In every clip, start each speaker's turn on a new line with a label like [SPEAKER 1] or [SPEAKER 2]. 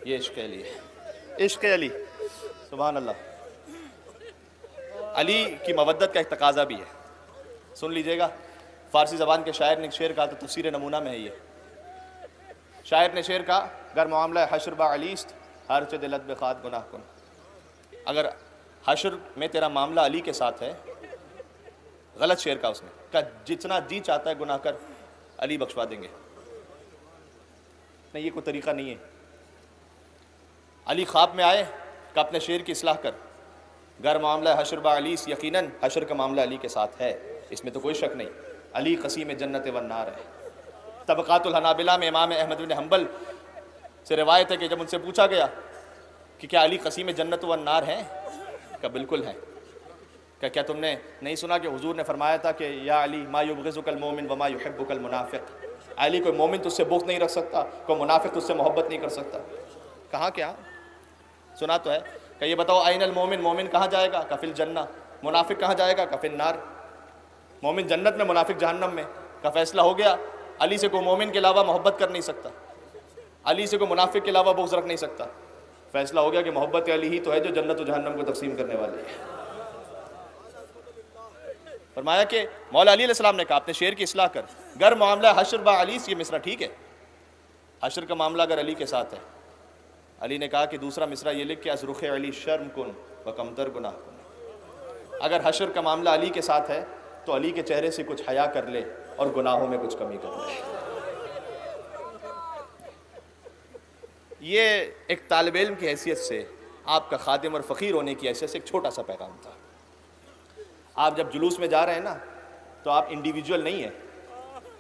[SPEAKER 1] یہ عشق علی ہے، عشق علی، سبحان اللہ۔ علی کی مودت کا ایک تقاضا بھی ہے، سن لیجئے گا۔ فارسی زبان کے شاعر نے ایک شعر کہا، تو تفسیر نمونہ میں ہے یہ۔ شاعر نے شعر کہا، گر معاملہ حشر با علیست ہر چہ دلت بخواد گناہ کن۔ اگر حشر میں تیرا معاملہ علی کے ساتھ ہے، غلط شعر کہا اس نے، کہا جتنا جی چاہتا ہے گناہ کر، علی بخشوا دیں گے۔ نہیں، یہ کوئی طریقہ نہیں ہے۔ علی خواب میں آئے کہ اپنے شعر کی اصلاح کر، گر معاملہ حشر با علیس، یقیناً حشر کا معاملہ علی کے ساتھ ہے، اس میں تو کوئی شک نہیں۔ علی قسیم جنت والنار ہے۔ طبقات الحنابلہ میں امام احمد بن حنبل سے روایت ہے کہ جب ان سے پوچھا گیا کہ کیا علی قسیم جنت والنار ہیں، کہ بالکل ہیں۔ کہ کیا تم نے نہیں سنا کہ حضور نے فرمایا تھا کہ یا علی ما یبغضک المومن وما یحبک المنافق، علی کوئی مومن تجھ سے بغض نہیں رکھ سکتا، کوئی منافق تجھ سے محبت نہیں کر سکتا۔ کہاں کیا سنا تو ہے کہ یہ بتاؤ آئین المومن، مومن کہاں جائے گا؟ کہ فی الجنہ۔ منافق کہاں جائے گا؟ کہ فی النار۔ مومن جنت میں، منافق جہنم میں۔ کا فیصلہ ہو گیا، علی سے کوئی مومن کے علاوہ محبت کر نہیں سکتا، علی سے کوئی منافق کے علاوہ بغض رکھ نہیں سکتا۔ فیصلہ ہو گیا کہ محبت علی ہی تو ہے جو جنت و جہنم کو تقسیم کرنے والی ہے۔ فرمایا کہ مولا علی علیہ السلام نے کہا اپنے شعر کی اصلاح کر، گر معاملہ حشر با علیس، یہ مصرع ٹھیک ہے، حشر کا معاملہ اگر علی کے ساتھ ہے۔ علی نے کہا کہ دوسرا مصرع یہ لکھ کے از رخ علی شرم کن و کمتر گناہ کن، اگر حشر کا معاملہ علی کے ساتھ ہے تو علی کے چہرے سے کچھ حیا کر لے اور گناہوں میں کچھ کمی کر لے۔ یہ ایک طالب علم کی حیثیت سے، آپ کا خادم اور فقیر ہونے کی حیثیت سے ایک چھوٹا سا پیغام تھا۔ آپ جب جلوس میں جا رہے ہیں نا، تو آپ انڈیویجول نہیں ہیں،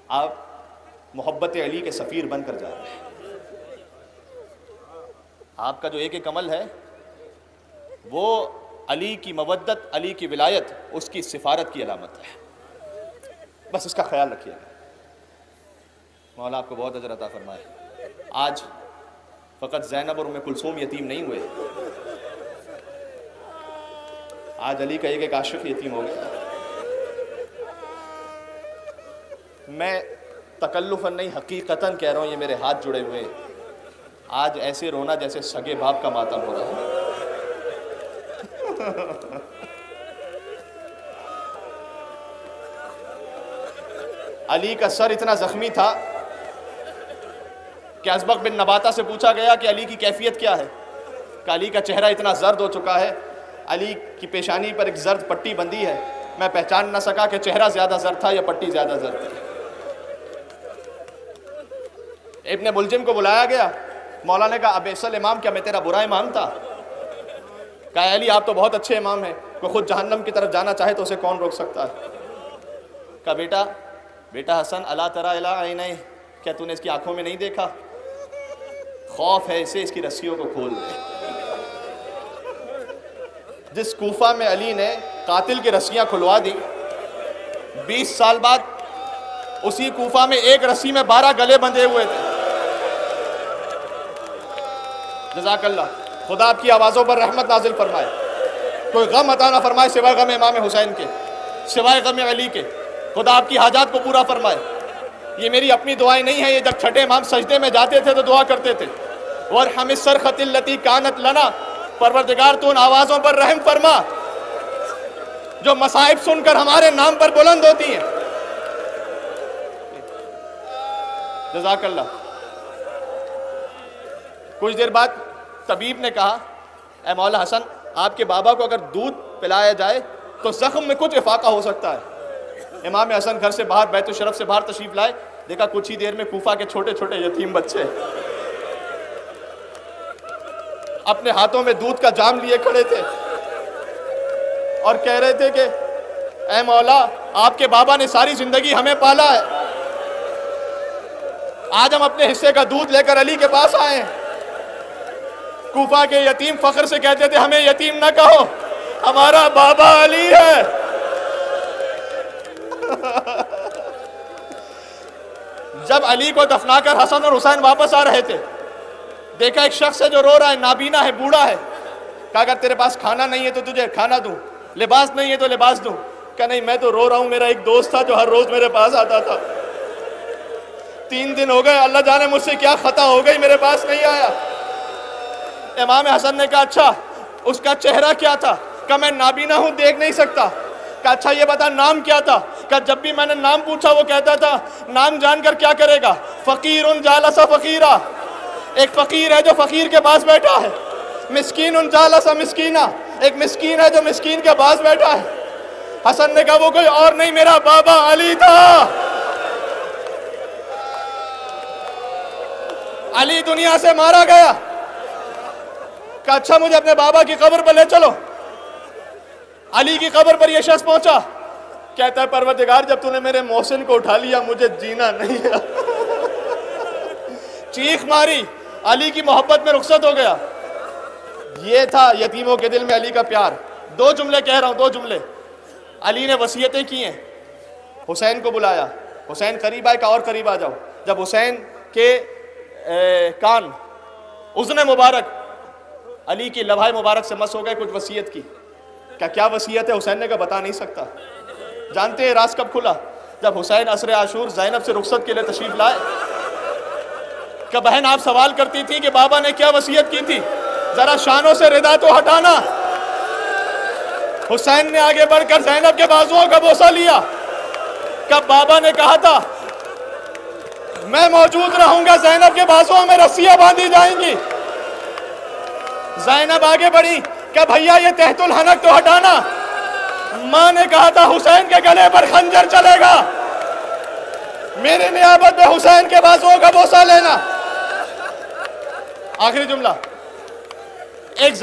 [SPEAKER 1] آپ محبت علی کے سفیر بن کر جا رہے ہیں۔ آپ کا جو ایک ایک عمل ہے وہ علی کی مودت، علی کی ولایت، اس کی سفارت کی علامت ہے۔ بس اس کا خیال رکھیے گا۔ مولا آپ کو بہت اجر عطا فرمائے۔ آج فقط زینب اور ام کلثوم یتیم نہیں ہوئے، آج علی کا ایک ایک عاشق یتیم ہو گیا۔ میں تکلفاً نہیں، حقیقتاً کہہ رہا ہوں، یہ میرے ہاتھ جڑے ہوئے، آج ایسے رونا جیسے سگے باپ کا ماتم ہو رہا ہے۔ علی کا سر اتنا زخمی تھا کہ ازبق بن نباتہ سے پوچھا گیا کہ علی کی کیفیت کیا ہے؟ کہ علی کا چہرہ اتنا زرد ہو چکا ہے، علی کی پیشانی پر ایک زرد پٹی بندھی ہے، میں پہچان نہ سکا کہ چہرہ زیادہ زرد تھا یا پٹی زیادہ زرد تھی۔ ابن ملجم کو بلایا گیا، مولا نے کہا ابیس الامام، کیا میں تیرا برا امام تھا؟ کہا علی آپ تو بہت اچھے امام ہیں، کوئی خود جہنم کی طرف جانا چاہے تو اسے کون روک سکتا ہے؟ کہا بیٹا حسن الا تری الی عینیہ، کیا تو نے اس کی آنکھوں میں نہیں دیکھا؟ خوف ہے اسے، اس کی رسیوں کو کھول دے۔ جس کوفہ میں علی نے قاتل کی رسیاں کھلوا دی، 20 سال بعد اسی کوفہ میں ایک رسی میں 12 گلے بندھے ہوئے تھے۔ جزاک اللہ، خدا آپ کی آوازوں پر رحمت نازل فرمائے، کوئی غم عطا نہ فرمائے سوائے غم امام حسین کے، سوائے غم علی کے، خدا آپ کی حاجات کو پورا فرمائے۔ یہ میری اپنی دعائیں نہیں ہیں، یہ جب چھٹے امام سجدے میں جاتے تھے تو دعا کرتے تھے، وَارْحَمِ الصَّرْخَةِ الَّتِي كَانَتْ لَنَا، پروردگار تو ان آوازوں پر رحم فرما جو مصائب سن کر ہمارے نام پر بلند ہوتی ہیں۔ جزاک اللہ۔ کچھ دیر بعد طبیب نے کہا اے مولا حسن، آپ کے بابا کو اگر دودھ پلایا جائے تو زخم میں کچھ افاقہ ہو سکتا ہے۔ امام حسن گھر سے باہر، بیت الشرف سے باہر تشریف لائے، دیکھا کچھ ہی دیر میں کوفہ کے چھوٹے چھوٹے یتیم بچے اپنے ہاتھوں میں دودھ کا جام لیے کھڑے تھے اور کہہ رہے تھے کہ اے مولا، آپ کے بابا نے ساری زندگی ہمیں پالا ہے، آج ہم اپنے حصے کا دودھ لے کر علی کے پاس آئے ہیں۔ کوفہ کے یتیم فخر سے کہتے تھے ہمیں یتیم نہ کہو، ہمارا بابا علی ہے۔ جب علی کو دفنا کر حسن اور حسین واپس آ رہے تھے، دیکھا ایک شخص ہے جو رو رہا ہے، نابینا ہے، بوڑھا ہے۔ کہا اگر تیرے پاس کھانا نہیں ہے تو تجھے کھانا دوں، لباس نہیں ہے تو لباس دوں۔ کہا نہیں، میں تو رو رہا ہوں، میرا ایک دوست تھا جو ہر روز میرے پاس آتا تھا، 3 دن ہو گئے، اللہ جانے مجھ سے کیا خطا ہو گئی، میرے پاس نہیں آیا۔ امام حسن نے کہا اچھا اس کا چہرہ کیا تھا؟ کہا میں نابینا ہوں، دیکھ نہیں سکتا۔ کہا اچھا یہ بتا نام کیا تھا؟ کہا جب بھی میں نے نام پوچھا وہ کہتا تھا نام جان کر کیا کرے گا، فقیر جالس فقیرا، ایک فقیر ہے جو فقیر کے پاس بیٹھا ہے، مسکین جالس مسکینا، ایک مسکین ہے جو مسکین کے پاس بیٹھا ہے۔ حسن نے کہا وہ کوئی اور نہیں میرا بابا علی تھا۔ علی دنیا سے مارا گیا۔ کہا اچھا مجھے اپنے بابا کی قبر پر لے چلو۔ علی کی قبر پر یہ شخص پہنچا، کہتا ہے پروردگار جب تو نے میرے محسن کو اٹھا لیا مجھے جینا نہیں ہے۔ چیخ ماری، علی کی محبت میں رخصت ہو گیا۔ یہ تھا یتیموں کے دل میں علی کا پیار۔ دو جملے کہہ رہا ہوں، دو جملے۔ علی نے وصیتیں کی ہیں، حسین کو بلایا، حسین قریب آئے، کہا اور قریب آ جاؤ۔ جب حسین کے کان اذن مبارک علی کی لوحہ مبارک سے مس ہو گئے، کچھ وصیت کی۔ کیا وصیت ہے؟ حسین نے کہا بتا نہیں سکتا۔ جانتے ہیں راز کب کھلا؟ جب حسین عصر عاشور زینب سے رخصت کے لیے تشریف لائے، کہ بہن آپ سوال کرتی تھی کہ بابا نے کیا وصیت کی تھی، ذرا شانوں سے ردا تو ہٹانا۔ حسین نے آگے بڑھ کر زینب کے بازوؤں کا بوسہ لیا، کہ بابا نے کہا تھا میں موجود رہوں گا، زینب کے بازوؤں میں رسیاں باندھی جائیں گی۔ زینب آگے بڑھی کہ بھیا یہ تحت الحنک تو ہٹانا۔ ماں نے کہا تھا حسین کے گلے پر خنجر چلے گا، میرے نیابت میں حسین کے بازوؤں کا بوسہ لینا۔ آخری جملہ، ایک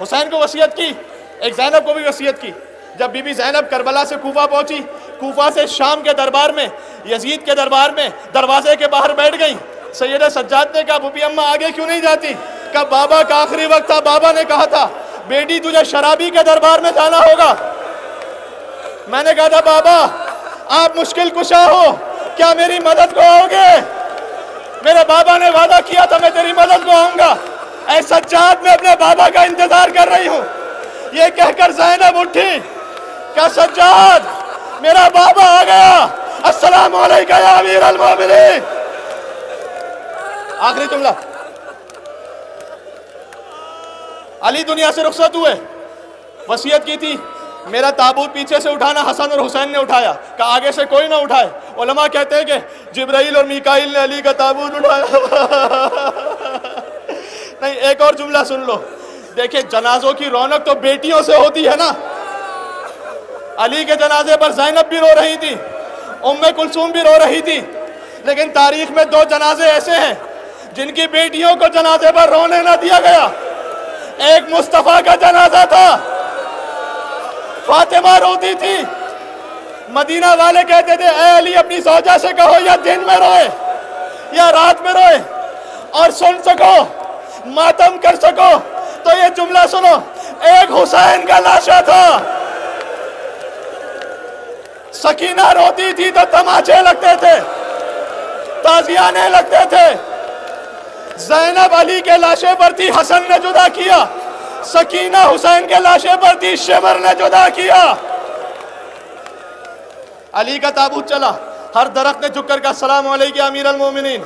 [SPEAKER 1] حسین کو وصیت کی، ایک زینب کو بھی وصیت کی۔ جب بی بی زینب کربلا سے کوفہ پہنچی، کوفہ سے شام کے دربار میں، یزید کے دربار میں دروازے کے باہر بیٹھ گئیں۔ سیدہ سجاد نے کہا بھوپی اماں آگے کیوں نہیں جاتی؟ کہ بابا کا آخری وقت تھا، بابا نے کہا تھا بیٹی تجھے شرابی کے دربار میں جانا ہوگا۔ میں نے کہا تھا بابا آپ مشکل کشا ہو، کیا میری مدد کو آؤ گے؟ میرے بابا نے وعدہ کیا تھا میں تیری مدد کو آؤں گا۔ اے سجاد میں اپنے بابا کا انتظار کر رہی ہوں۔ یہ کہہ کر زینب اٹھی کہ سجاد میرا بابا آ گیا، السلام علیکہ یا امیر المومنین۔ آخری جملہ، علی دنیا سے رخصت ہوئے، وصیت کی تھی میرا تابوت پیچھے سے اٹھانا، حسن اور حسین نے اٹھایا، کہ آگے سے کوئی نہ اٹھائے۔ علماء کہتے ہیں کہ جبرائیل اور میکائیل نے علی کا تابوت اٹھایا۔ نہیں، ایک اور جملہ سن لو، دیکھیں جنازوں کی رونق تو بیٹیوں سے ہوتی ہے نا۔ علی کے جنازے پر زینب بھی رو رہی تھی، ام کلثوم بھی رو رہی تھی، لیکن تاریخ میں دو جنازے ایسے ہیں جن کی بیٹیوں کو جنازے پر رونے نہ دیا گیا۔ ایک مصطفیٰ کا جنازہ تھا، فاطمہ روتی تھی، مدینہ والے کہتے تھے اے علی اپنی زوجہ سے کہو یا دن میں روئے یا رات میں روئے، اور سن سکو ماتم کر سکو تو یہ جملہ سنو، ایک حسین کا لاشا تھا۔ سکینہ روتی تھی تو تماچے لگتے تھے، تازیانے لگتے تھے۔ زینب علی کے لاشے پر تھی، حسن نے جدا کیا۔ سکینہ حسین کے لاشے پر تھی، شمر نے جدا کیا۔ علی کا تابوت چلا، ہر درخت نے جھک کر کہا السلام علیکم امیر المومنین،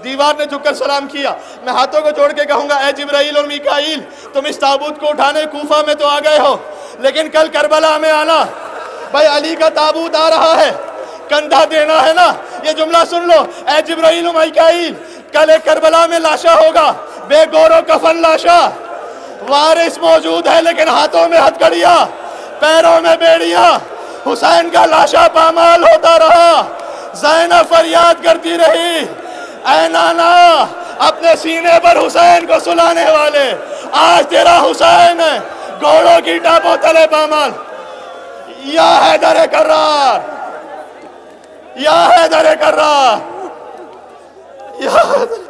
[SPEAKER 1] دیوار نے جھک کر سلام کیا۔ میں ہاتھوں کو جوڑ کے کہوں گا اے جبرائیل اور میکائیل تم اس تابوت کو اٹھانے کوفہ میں تو آ گئے ہو، لیکن کل کربلا میں آنا، بھائی علی کا تابوت آ رہا ہے، کندھا دینا ہے نا۔ یہ جملہ سن لو، اے جبرائیل و میکائیل کل ایک کربلا میں لاشا ہوگا، بے گور و کفن لاشا، وارث موجود ہے لیکن ہاتھوں میں ہتھ کڑیاں، پیروں میں بیڑیاں۔ حسین کا لاشا پامال ہوتا رہا، زینب فریاد کرتی رہی اے نانا اپنے سینے پر حسین کو سلانے والے، آج تیرا حسین ہے گھوڑوں کی ٹاپوں تلے پامال۔ یا حیدر کرار، یا حیدر کرار، یا حیدر